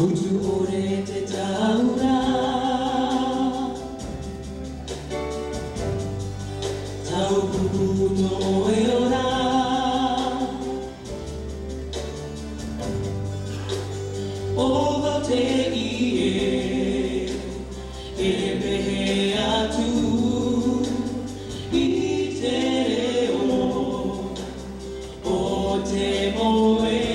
Utu ore te taura Tau pupu no e ora Ova te ie E pehe atu I te reo O te moe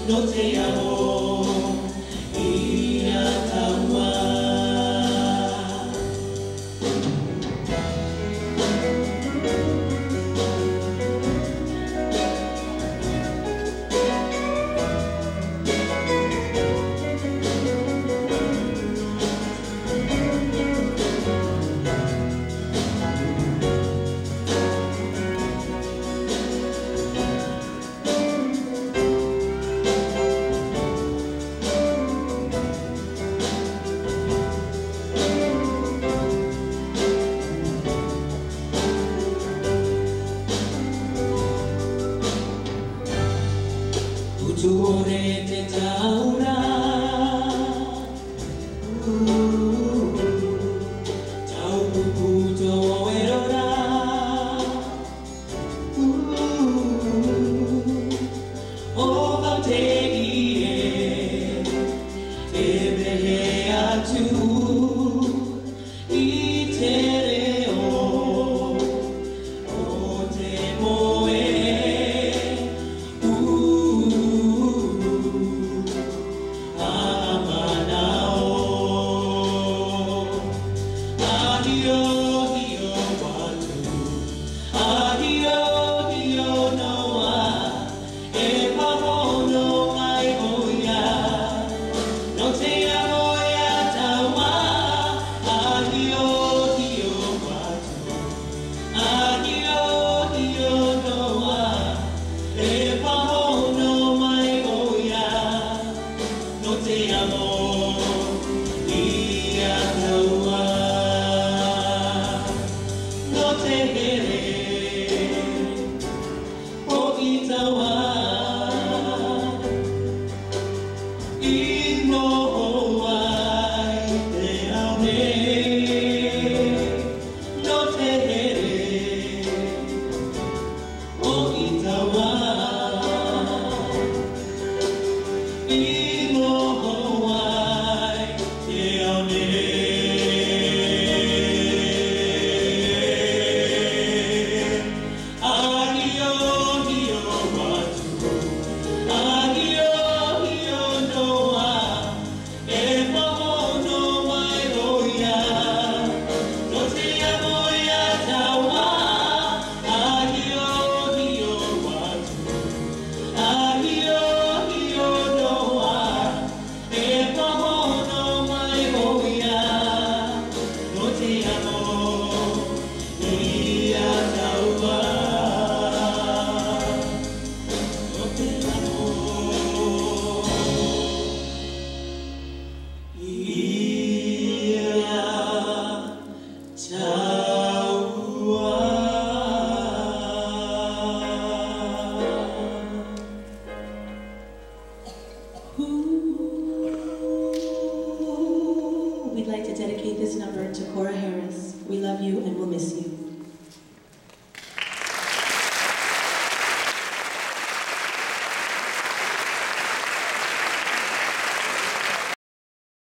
No te amo, ia taua. Utu ore te taura Tau pupu tō e rora Ova te ie Te pehe atu I te reo O te moe We'd like to dedicate this number to Cora Harris. We love you and we'll miss you.